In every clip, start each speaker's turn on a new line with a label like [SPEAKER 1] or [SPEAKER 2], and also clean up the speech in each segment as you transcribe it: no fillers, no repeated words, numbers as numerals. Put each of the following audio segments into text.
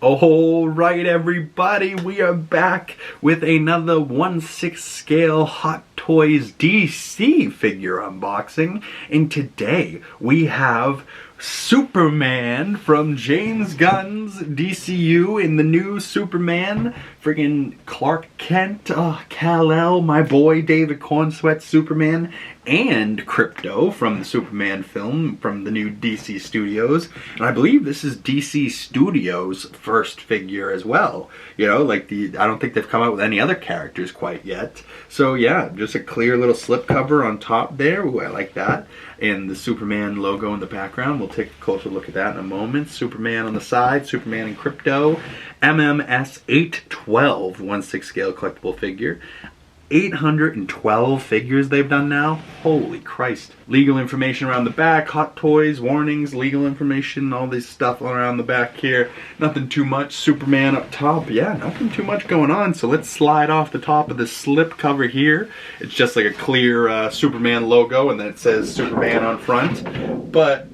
[SPEAKER 1] Alright everybody, we are back with another 1/6 scale Hot Toys DC figure unboxing, and today we have Superman from James Gunn's DCU in the new Superman, friggin' Clark Kent, Kal-El, my boy David CORNSWETS Superman, and Crypto from the Superman film from the new DC Studios. And I believe this is DC Studios' first figure as well. You know, like I don't think they've come out with any other characters quite yet. So yeah, just a clear little slipcover on top there. Ooh, I like that. And the Superman logo in the background. We'll take a closer look at that in a moment. Superman on the side, Superman and Crypto. MMS 812 1/6 scale collectible figure. 812 figures they've done now. Holy Christ. Legal information around the back, hot toys, warnings, legal information, all this stuff around the back here. Nothing too much. Superman up top. Yeah, nothing too much going on. So let's slide off the top of the slip cover here. It's just like a clear Superman logo, and then it says Superman on front. But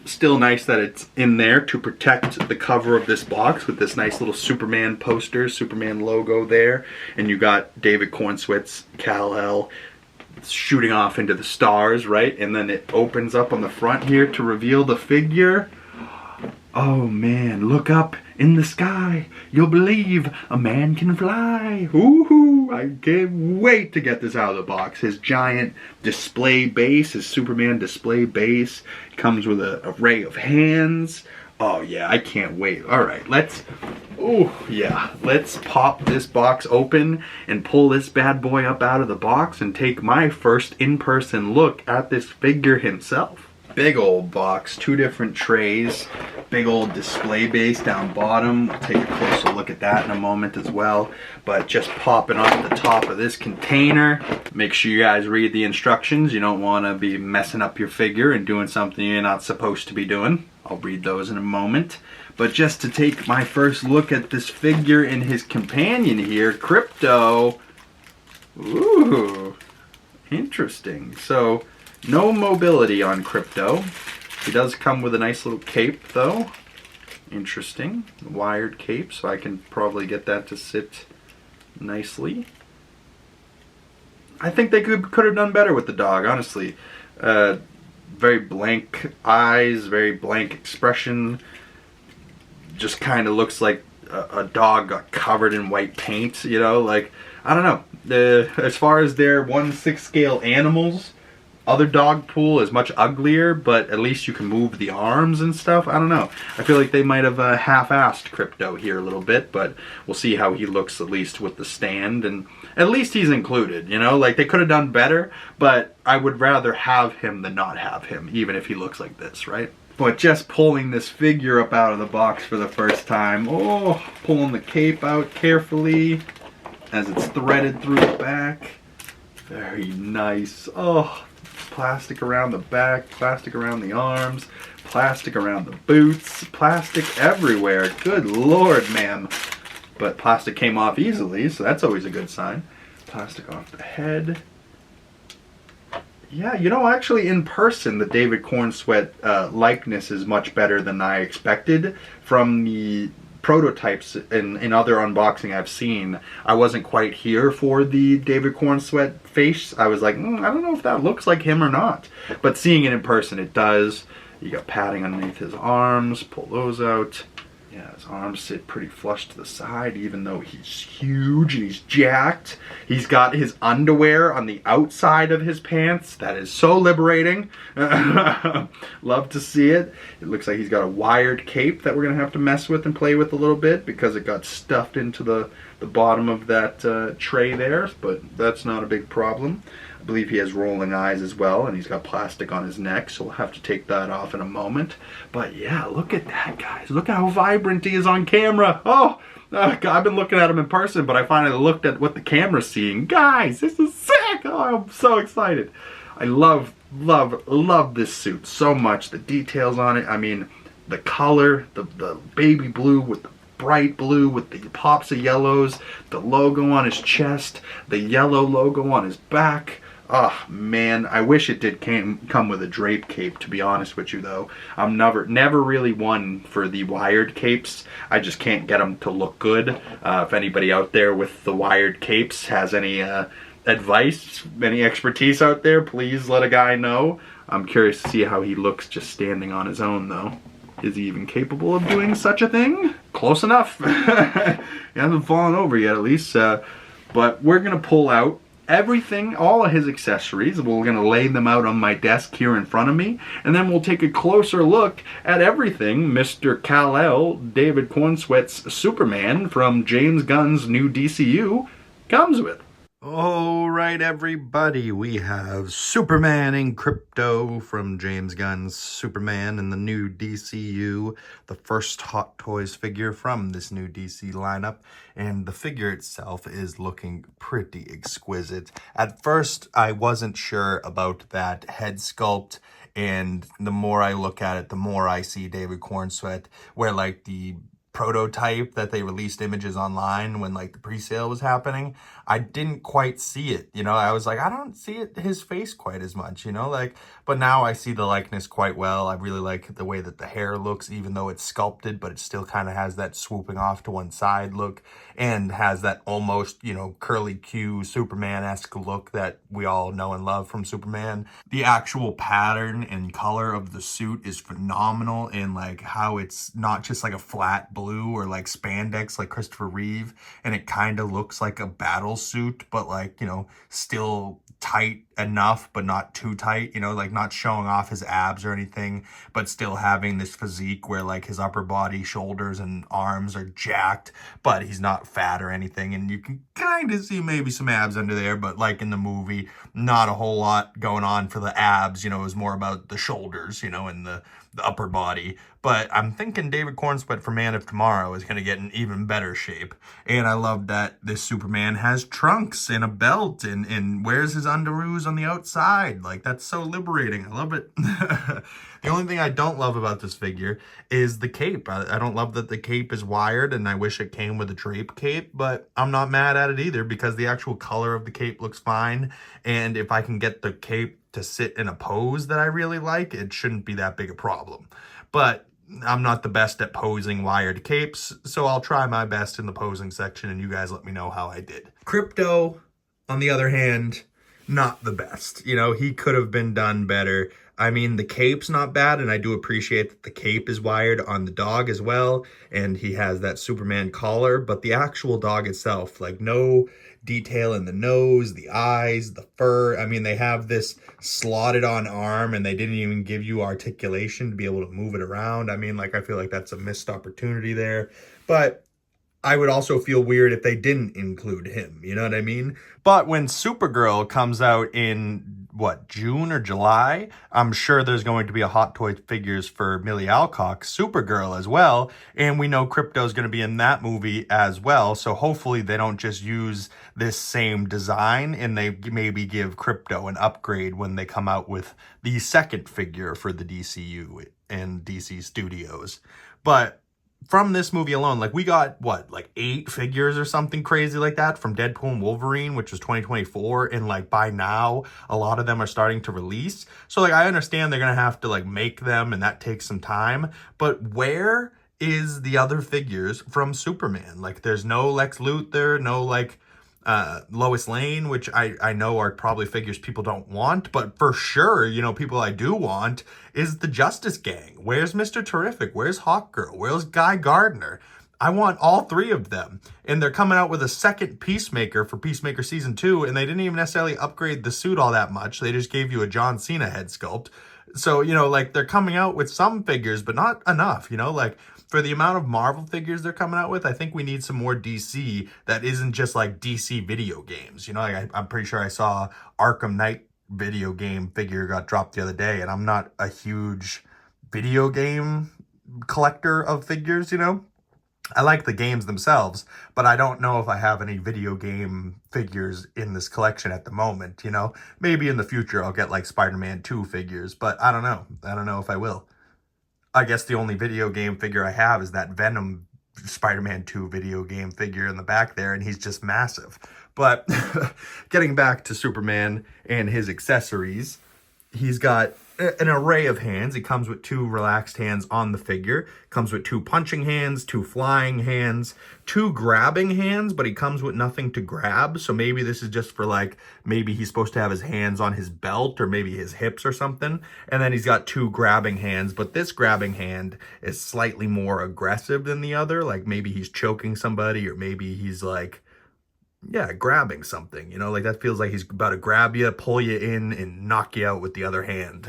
[SPEAKER 1] still nice that it's in there to protect the cover of this box with this nice little Superman poster, Superman logo there. And you got David CORNSWETS, Kal-El shooting off into the stars, right? And then it opens up on the front here to reveal the figure. Oh man, look up in the sky. You'll believe a man can fly. Woohoo! I can't wait to get this out of the box. His giant display base, his Superman display base, comes with an array of hands. Oh yeah, I can't wait. Alright, let's pop this box open and pull this bad boy up out of the box and take my first in-person look at this figure himself. Big old box, two different trays, big old display base down bottom. We'll take a closer look at that in a moment as well. But just popping off the top of this container, make sure you guys read the instructions. You don't want to be messing up your figure and doing something you're not supposed to be doing. I'll read those in a moment. But just to take my first look at this figure and his companion here, Crypto. Ooh, interesting. So, no mobility on Crypto. He does come with a nice little cape though. Interesting. Wired cape, so I can probably get that to sit nicely. I think they could have done better with the dog, honestly. Very blank eyes, very blank expression. Just kind of looks like a dog got covered in white paint, you know? Like, I don't know. As far as their 1/6 scale animals, other dog pool is much uglier, but at least you can move the arms and stuff. I don't know. I feel like they might have half-assed Crypto here a little bit, but we'll see how he looks at least with the stand, and at least he's included, you know? Like, they could have done better, but I would rather have him than not have him, even if he looks like this, right? But just pulling this figure up out of the box for the first time. Oh, pulling the cape out carefully as it's threaded through the back. Very nice. Oh, plastic around the back, plastic around the arms, plastic around the boots, plastic everywhere. Good Lord, ma'am. But plastic came off easily, so that's always a good sign. Plastic off the head. Yeah, you know, actually in person, the David CORNSWET likeness is much better than I expected. From the prototypes in other unboxing I've seen, I wasn't quite here for the David CORNSWET face. I was like, I don't know if that looks like him or not. But seeing it in person, it does. You got padding underneath his arms, pull those out. Yeah, his arms sit pretty flush to the side, even though he's huge and he's jacked. He's got his underwear on the outside of his pants. That is so liberating. Love to see it. It looks like he's got a wired cape that we're going to have to mess with and play with a little bit because it got stuffed into the bottom of that tray there, but that's not a big problem. I believe he has rolling eyes as well, and he's got plastic on his neck, so we'll have to take that off in a moment. But yeah, look at that, guys. Look how vibrant he is on camera. Oh, God, I've been looking at him in person, but I finally looked at what the camera's seeing. Guys, this is sick. Oh, I'm so excited. I love this suit so much. The details on it. I mean, the color, the baby blue with the bright blue with the pops of yellows, the logo on his chest, the yellow logo on his back. Oh man, I wish it did come with a drape cape, to be honest with you though. I'm never really one for the wired capes. I just can't get them to look good. If anybody out there with the wired capes has any advice, any expertise out there, please let a guy know. I'm curious to see how he looks just standing on his own though. Is he even capable of doing such a thing? Close enough. He hasn't fallen over yet at least. But we're going to pull out everything, all of his accessories. We're going to lay them out on my desk here in front of me. And then we'll take a closer look at everything Mr. Kal-El, David Cornswet's Superman from James Gunn's new DCU comes with. All right, everybody, we have Superman in Crypto from James Gunn's Superman in the new DCU, the first Hot Toys figure from this new DC lineup, and the figure itself is looking pretty exquisite. At first, I wasn't sure about that head sculpt, and the more I look at it, the more I see David Cornswet, where like the prototype that they released images online when like the pre-sale was happening, I didn't quite see it, you know. I was like, I don't see it, his face quite as much, you know, like, but now I see the likeness quite well. I really like the way that the hair looks, even though it's sculpted, but it still kind of has that swooping off to one side look and has that almost, you know, curly Q Superman-esque look that we all know and love from Superman. The actual pattern and color of the suit is phenomenal, and like how it's not just like a flat blue or like spandex like Christopher Reeve, and it kind of looks like a battle suit, but like, you know, still tight enough but not too tight, you know, like not showing off his abs or anything, but still having this physique where like his upper body, shoulders and arms are jacked, but he's not fat or anything, and you can kind of see maybe some abs under there, but like in the movie, not a whole lot going on for the abs, you know. It was more about the shoulders, you know, and the upper body. But I'm thinking David Cornswet for Man of Tomorrow is going to get in even better shape. And I love that this Superman has trunks and a belt and wears his underoos on the outside. Like, that's so liberating. I love it. The only thing I don't love about this figure is the cape. I don't love that the cape is wired, and I wish it came with a drape cape, but I'm not mad at it either because the actual color of the cape looks fine. And if I can get the cape to sit in a pose that I really like, it shouldn't be that big a problem. But I'm not the best at posing wired capes, so I'll try my best in the posing section, and you guys let me know how I did. Crypto, on the other hand, not the best. You know, he could have been done better. I mean, the cape's not bad, and I do appreciate that the cape is wired on the dog as well, and he has that Superman collar, but the actual dog itself, like, no detail in the nose, the eyes, the fur. I mean, they have this slotted on arm, and they didn't even give you articulation to be able to move it around. I mean, like, I feel like that's a missed opportunity there, but I would also feel weird if they didn't include him, you know what I mean? But when Supergirl comes out in, what, June or July, I'm sure there's going to be a Hot Toys figures for Millie Alcock's Supergirl as well, and we know Crypto's going to be in that movie as well, so hopefully they don't just use this same design and they maybe give Crypto an upgrade when they come out with the second figure for the DCU and DC Studios. But from this movie alone, like, we got, what, like 8 figures or something crazy like that from Deadpool and Wolverine, which was 2024, and like by now a lot of them are starting to release. So like, I understand they're gonna have to like make them, and that takes some time, but where is the other figures from Superman? Like, there's no Lex Luthor, no like Lois Lane, which I know are probably figures people don't want, but for sure, you know, people I do want is the Justice Gang. Where's Mr. Terrific? Where's Hawkgirl? Where's Guy Gardner? I want all 3 of them. And they're coming out with a second Peacemaker for Peacemaker Season 2, and they didn't even necessarily upgrade the suit all that much. They just gave you a John Cena head sculpt. So, you know, like, they're coming out with some figures, but not enough, you know? Like, for the amount of Marvel figures they're coming out with, I think we need some more DC that isn't just like DC video games. You know, like, I'm pretty sure I saw Arkham Knight video game figure got dropped the other day, and I'm not a huge video game collector of figures, you know? I like the games themselves, but I don't know if I have any video game figures in this collection at the moment, you know? Maybe in the future I'll get like Spider-Man 2 figures, but I don't know. I don't know if I will. I guess the only video game figure I have is that Venom Spider-Man 2 video game figure in the back there, and he's just massive. But getting back to Superman and his accessories, he's got an array of hands. He comes with 2 relaxed hands on the figure. Comes with 2 punching hands, 2 flying hands, 2 grabbing hands, but he comes with nothing to grab. So maybe this is just for like, maybe he's supposed to have his hands on his belt or maybe his hips or something. And then he's got 2 grabbing hands, but this grabbing hand is slightly more aggressive than the other. Like maybe he's choking somebody, or maybe he's like, yeah, grabbing something, you know, like that feels like he's about to grab you, pull you in, and knock you out with the other hand.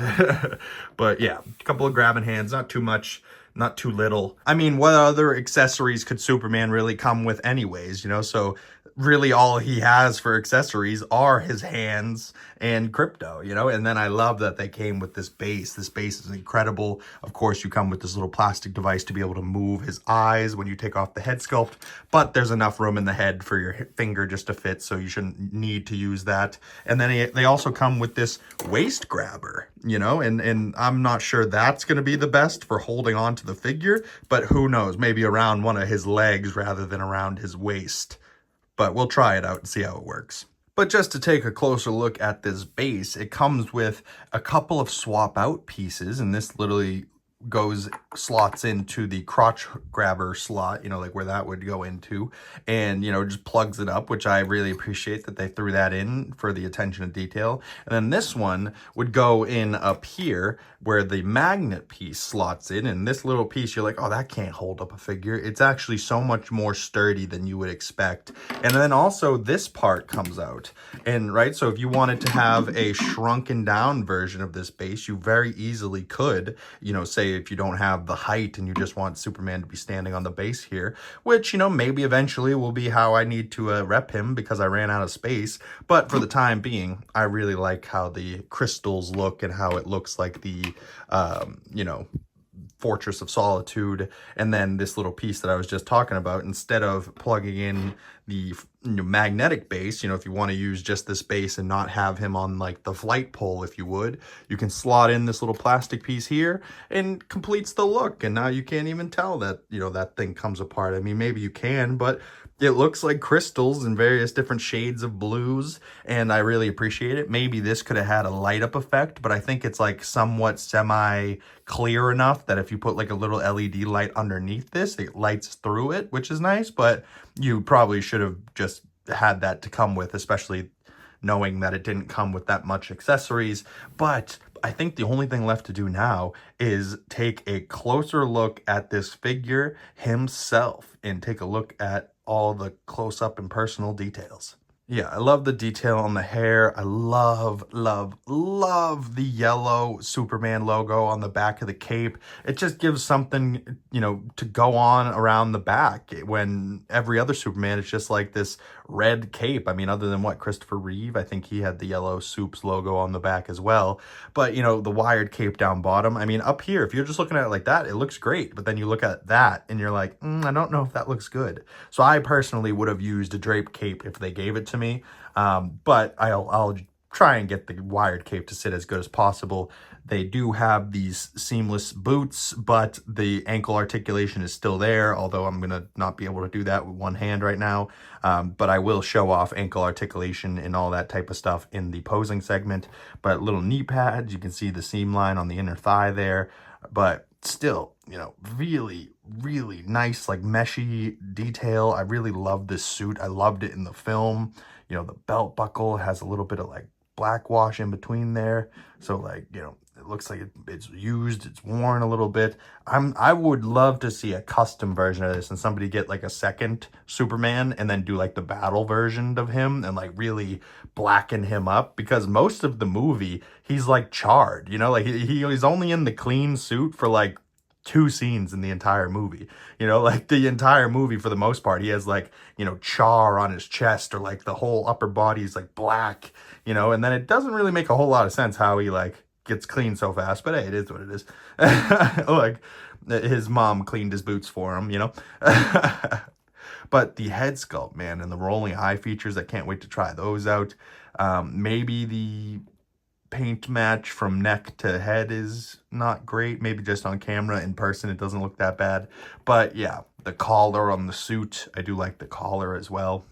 [SPEAKER 1] But yeah, a couple of grabbing hands, not too much, not too little. I mean, what other accessories could Superman really come with anyways, you know? So really all he has for accessories are his hands and Crypto, you know? And then I love that they came with this base. This base is incredible. Of course, you come with this little plastic device to be able to move his eyes when you take off the head sculpt, but there's enough room in the head for your finger just to fit, so you shouldn't need to use that. And then they also come with this waist grabber, you know? And I'm not sure that's going to be the best for holding on to the figure, but who knows? Maybe around one of his legs rather than around his waist. But we'll try it out and see how it works. But just to take a closer look at this base, it comes with a couple of swap out pieces, and this literally slots into the crotch grabber slot, you know, like where that would go into, and, you know, just plugs it up, which I really appreciate that they threw that in for the attention to detail. And then this one would go in up here where the magnet piece slots in, and this little piece, you're like, oh, that can't hold up a figure. It's actually so much more sturdy than you would expect. And then also this part comes out, and right, so if you wanted to have a shrunken down version of this base, you very easily could, you know, say if you don't have the height and you just want Superman to be standing on the base here, which, you know, maybe eventually will be how I need to rep him because I ran out of space. But for the time being, I really like how the crystals look and how it looks like the, you know, Fortress of Solitude. And then this little piece that I was just talking about, instead of plugging in the magnetic base, you know, if you want to use just this base and not have him on like the flight pole, if you would, you can slot in this little plastic piece here and completes the look. And now you can't even tell that, you know, that thing comes apart. I mean, maybe you can, but it looks like crystals in various different shades of blues, and I really appreciate it. Maybe this could have had a light up effect, but I think it's like somewhat semi clear enough that if you put like a little LED light underneath this, it lights through it, which is nice. But you probably should have just had that to come with, especially knowing that it didn't come with that much accessories. But I think the only thing left to do now is take a closer look at this figure himself and take a look at all the close-up and personal details. Yeah, I love the detail on the hair. I love, love, love the yellow Superman logo on the back of the cape. It just gives something, you know, to go on around the back, when every other Superman is just like this red cape. I mean, other than what, Christopher Reeve, I think he had the yellow Supes logo on the back as well. But, you know, the wired cape down bottom, I mean, up here, if you're just looking at it like that, it looks great. But then you look at that and you're like, I don't know if that looks good. So I personally would have used a drape cape if they gave it to me. But I'll try and get the wired cape to sit as good as possible. They do have these seamless boots, but the ankle articulation is still there, although I'm going to not be able to do that with one hand right now. But I will show off ankle articulation and all that type of stuff in the posing segment. But little knee pads, you can see the seam line on the inner thigh there. But still, you know, really, really nice, like meshy detail. I really love this suit. I loved it in the film. You know, the belt buckle has a little bit of like black wash in between there. So like, you know, it looks like it's used, it's worn a little bit. I would love to see a custom version of this and somebody get like a second Superman and then do like the battle version of him and like really blacken him up, because most of the movie he's like charred, you know, like he's only in the clean suit for like 2 scenes in the entire movie. You know, like the entire movie for the most part, he has like, you know, char on his chest, or like the whole upper body is like black, you know, and then it doesn't really make a whole lot of sense how he like gets clean so fast, but hey, it is what it is. Like his mom cleaned his boots for him, you know. But the head sculpt, man, and the rolling eye features, I can't wait to try those out. Maybe the paint match from neck to head is not great. Maybe just on camera. In person it doesn't look that bad. But yeah, the collar on the suit. I do like the collar as well.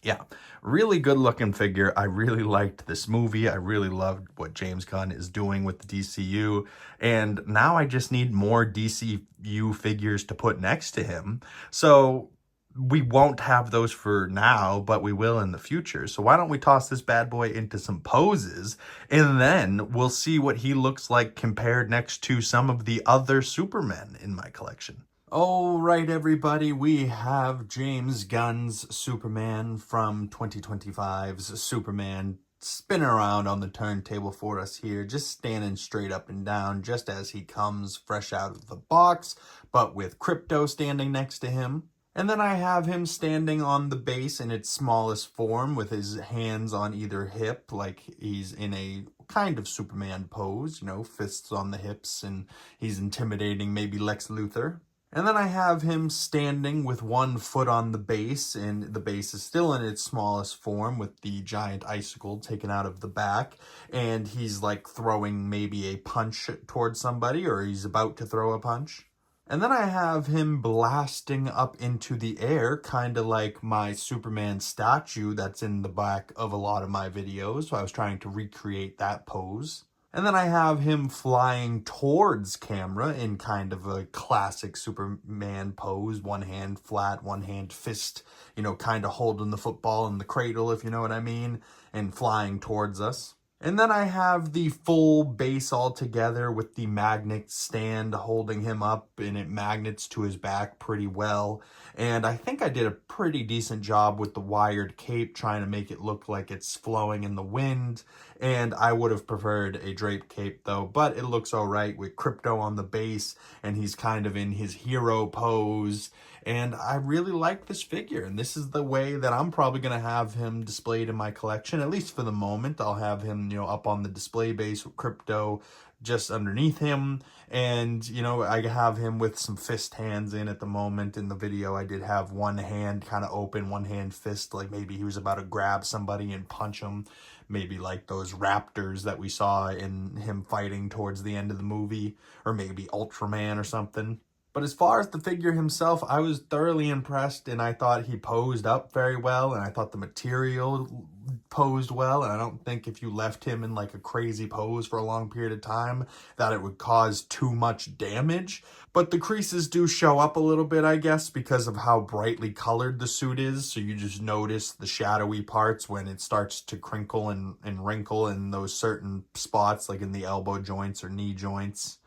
[SPEAKER 1] Yeah, really good looking figure. I really liked this movie. I really loved what James Gunn is doing with the DCU. And now I just need more DCU figures to put next to him. So we won't have those for now, but we will in the future. So why don't we toss this bad boy into some poses, and then we'll see what he looks like compared next to some of the other Supermen in my collection. All right, everybody, we have James Gunn's Superman from 2025's Superman spinning around on the turntable for us here, just standing straight up and down, just as he comes fresh out of the box, but with Krypto standing next to him. And then I have him standing on the base in its smallest form with his hands on either hip, like he's in a kind of Superman pose, you know, fists on the hips, and he's intimidating maybe Lex Luthor. And then I have him standing with one foot on the base, and the base is still in its smallest form with the giant icicle taken out of the back. And he's like throwing maybe a punch towards somebody, or he's about to throw a punch. And then I have him blasting up into the air, kind of like my Superman statue that's in the back of a lot of my videos. So I was trying to recreate that pose. And then I have him flying towards camera in kind of a classic Superman pose. One hand flat, one hand fist, you know, kind of holding the football in the cradle, if you know what I mean, and flying towards us. And then I have the full base all together with the magnet stand holding him up, and it magnets to his back pretty well. And I think I did a pretty decent job with the wired cape, trying to make it look like it's flowing in the wind. And I would have preferred a draped cape though, but it looks all right with Krypto on the base, and he's kind of in his hero pose. And I really like this figure, and this is the way that I'm probably going to have him displayed in my collection, at least for the moment. I'll have him, you know, up on the display base with Krypto just underneath him, and, you know, I have him with some fist hands in at the moment. In the video, I did have one hand kind of open, one hand fist, like maybe he was about to grab somebody and punch him, maybe like those raptors that we saw in him fighting towards the end of the movie, or maybe Ultraman or something. But as far as the figure himself, I was thoroughly impressed, and I thought he posed up very well, and I thought the material posed well, and I don't think if you left him in like a crazy pose for a long period of time that it would cause too much damage. But the creases do show up a little bit, I guess, because of how brightly colored the suit is, so you just notice the shadowy parts when it starts to crinkle and wrinkle in those certain spots, like in the elbow joints or knee joints.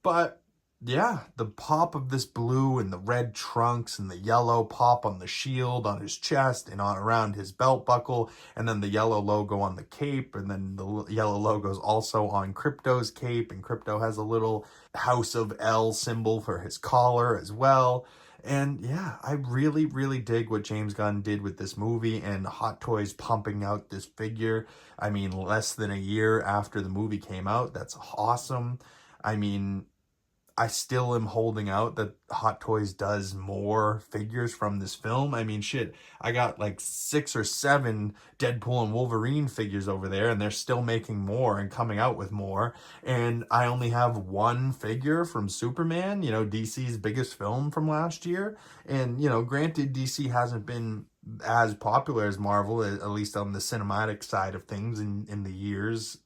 [SPEAKER 1] But yeah, the pop of this blue and the red trunks and the yellow pop on the shield on his chest and on around his belt buckle, and then the yellow logo on the cape, and then the yellow logo is also on Krypto's cape, and Krypto has a little House of L symbol for his collar as well. And yeah, I really, really dig what James Gunn did with this movie, and Hot Toys pumping out this figure. I mean, less than a year after the movie came out. That's awesome. I mean, I still am holding out that Hot Toys does more figures from this film. I mean, shit, I got like 6 or 7 Deadpool and Wolverine figures over there, and they're still making more and coming out with more. And I only have one figure from Superman, you know, DC's biggest film from last year. And, you know, granted, DC hasn't been as popular as Marvel, at least on the cinematic side of things in the years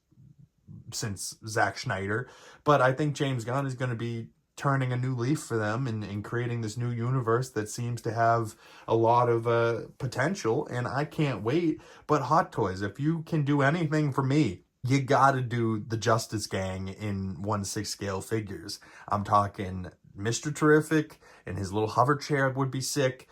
[SPEAKER 1] since Zack Snyder, but I think James Gunn is going to be turning a new leaf for them and creating this new universe that seems to have a lot of potential, and I can't wait. But Hot Toys, if you can do anything for me, you gotta do the Justice Gang in 1/6 scale figures. I'm talking Mr. Terrific, and his little hover chair would be sick.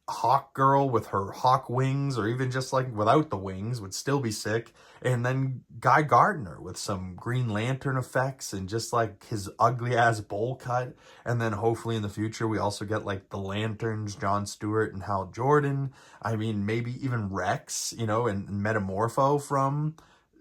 [SPEAKER 1] Hawk Girl with her hawk wings, or even just like without the wings, would still be sick. And then Guy Gardner with some Green Lantern effects and just like his ugly ass bowl cut. And then hopefully in the future we also get like the Lanterns, Jon Stewart and Hal Jordan. I mean, maybe even Rex, you know, and Metamorpho from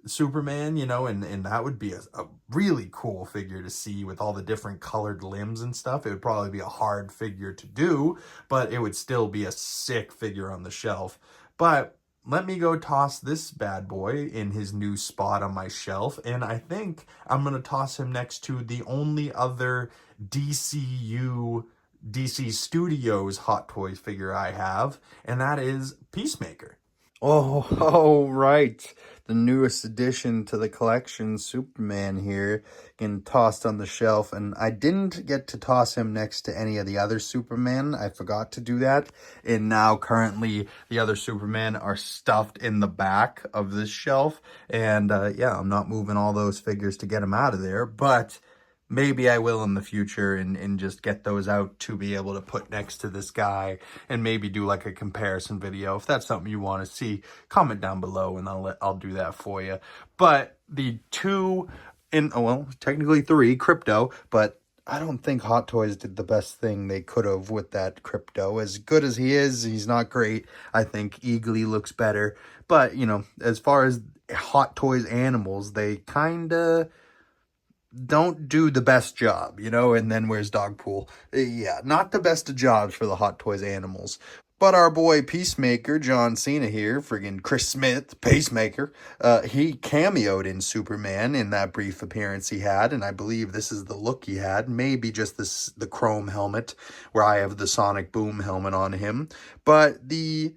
[SPEAKER 1] Superman, you know, and that would be a really cool figure to see with all the different colored limbs and stuff. It would probably be a hard figure to do, but it would still be a sick figure on the shelf. But let me go toss this bad boy in his new spot on my shelf, and I think I'm going to toss him next to the only other DCU DC Studios Hot Toys figure I have, and that is Peacemaker. Right. The newest addition to the collection, Superman here, getting tossed on the shelf. And I didn't get to toss him next to any of the other Supermen. I forgot to do that. And now currently the other Supermen are stuffed in the back of this shelf. And yeah, I'm not moving all those figures to get them out of there. But maybe I will in the future and just get those out to be able to put next to this guy and maybe do like a comparison video. If that's something you want to see, comment down below and I'll do that for you. But the two, well, technically three, Crypto, but I don't think Hot Toys did the best thing they could have with that Crypto. As good as he is, he's not great. I think Eagly looks better. But, you know, as far as Hot Toys animals, they kind of don't do the best job, you know. And then where's Dogpool? Yeah, not the best of jobs for the Hot Toys animals. But our boy Peacemaker, John Cena here, friggin' Chris Smith, Pacemaker, he cameoed in Superman in that brief appearance he had, and I believe this is the look he had, maybe just the chrome helmet, where I have the Sonic Boom helmet on him. But the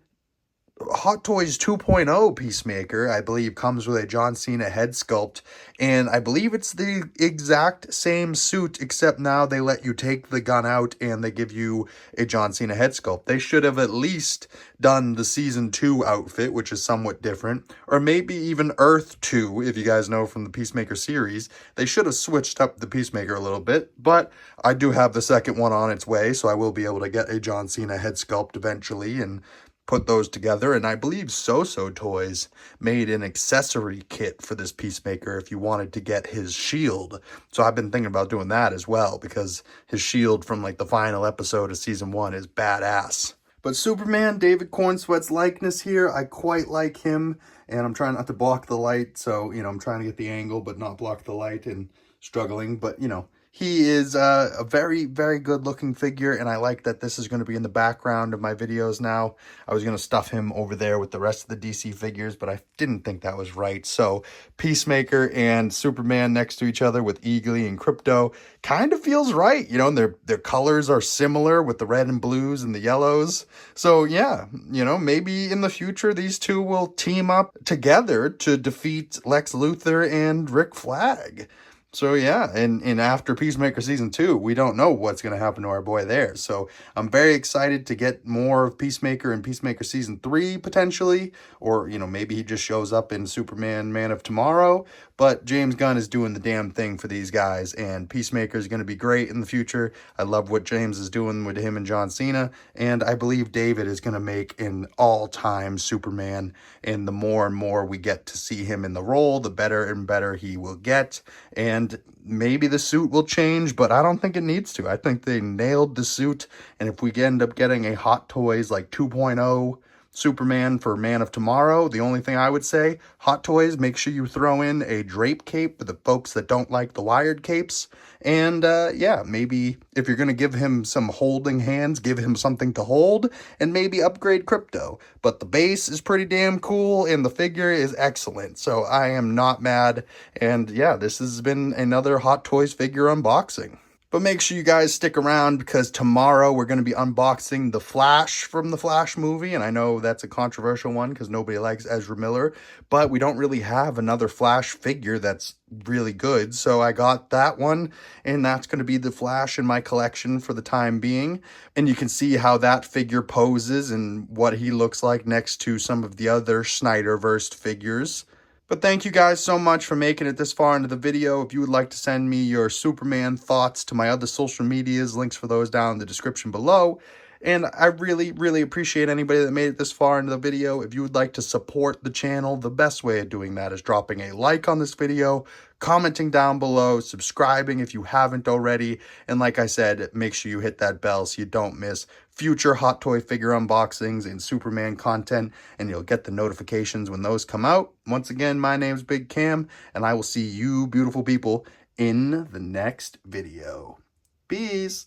[SPEAKER 1] Hot Toys 2.0 Peacemaker, I believe, comes with a John Cena head sculpt, and I believe it's the exact same suit, except now they let you take the gun out and they give you a John Cena head sculpt. They should have at least done the Season 2 outfit, which is somewhat different, or maybe even Earth 2, if you guys know from the Peacemaker series. They should have switched up the Peacemaker a little bit, but I do have the second one on its way, so I will be able to get a John Cena head sculpt eventually, and put those together. And I believe So-So Toys made an accessory kit for this Peacemaker if you wanted to get his shield. So I've been thinking about doing that as well, because his shield from like the final episode of Season 1 is badass. But Superman, David Cornswet's likeness here, I quite like him. And I'm trying not to block the light, so, you know, I'm trying to get the angle but not block the light, and struggling. But, you know, he is a very, very good looking figure, and I like that this is going to be in the background of my videos now. I was going to stuff him over there with the rest of the DC figures, but I didn't think that was right. So Peacemaker and Superman next to each other with Eagly and Crypto kind of feels right. You know, and their colors are similar with the red and blues and the yellows. So yeah, you know, maybe in the future these two will team up together to defeat Lex Luthor and Rick Flag. So yeah, and after Peacemaker Season 2, we don't know what's going to happen to our boy there. So I'm very excited to get more of Peacemaker in Peacemaker Season 3, potentially. Or, you know, maybe he just shows up in Superman Man of Tomorrow. But James Gunn is doing the damn thing for these guys, and Peacemaker is going to be great in the future. I love what James is doing with him and John Cena, and I believe David is going to make an all-time Superman, and the more and more we get to see him in the role, the better and better he will get. And maybe the suit will change, but I don't think it needs to. I think they nailed the suit, and if we end up getting a Hot Toys like 2.0 Superman for Man of Tomorrow, the only thing I would say, Hot Toys, make sure you throw in a drape cape for the folks that don't like the wired capes. And yeah, maybe if you're going to give him some holding hands, give him something to hold, and maybe upgrade Crypto. But the base is pretty damn cool, and the figure is excellent. So I am not mad. And yeah, this has been another Hot Toys figure unboxing. But make sure you guys stick around, because tomorrow we're going to be unboxing The Flash from the Flash movie. And I know that's a controversial one because nobody likes Ezra Miller. But we don't really have another Flash figure that's really good. So I got that one, and that's going to be The Flash in my collection for the time being. And you can see how that figure poses and what he looks like next to some of the other Snyderverse figures. But thank you guys so much for making it this far into the video. If you would like to send me your Superman thoughts to my other social medias, links for those down in the description below. And I really, really appreciate anybody that made it this far into the video. If you would like to support the channel, the best way of doing that is dropping a like on this video, commenting down below, subscribing if you haven't already. And like I said, make sure you hit that bell so you don't miss future Hot Toy figure unboxings and Superman content, and you'll get the notifications when those come out. Once again, my name's Big Cam, and I will see you beautiful people in the next video. Peace!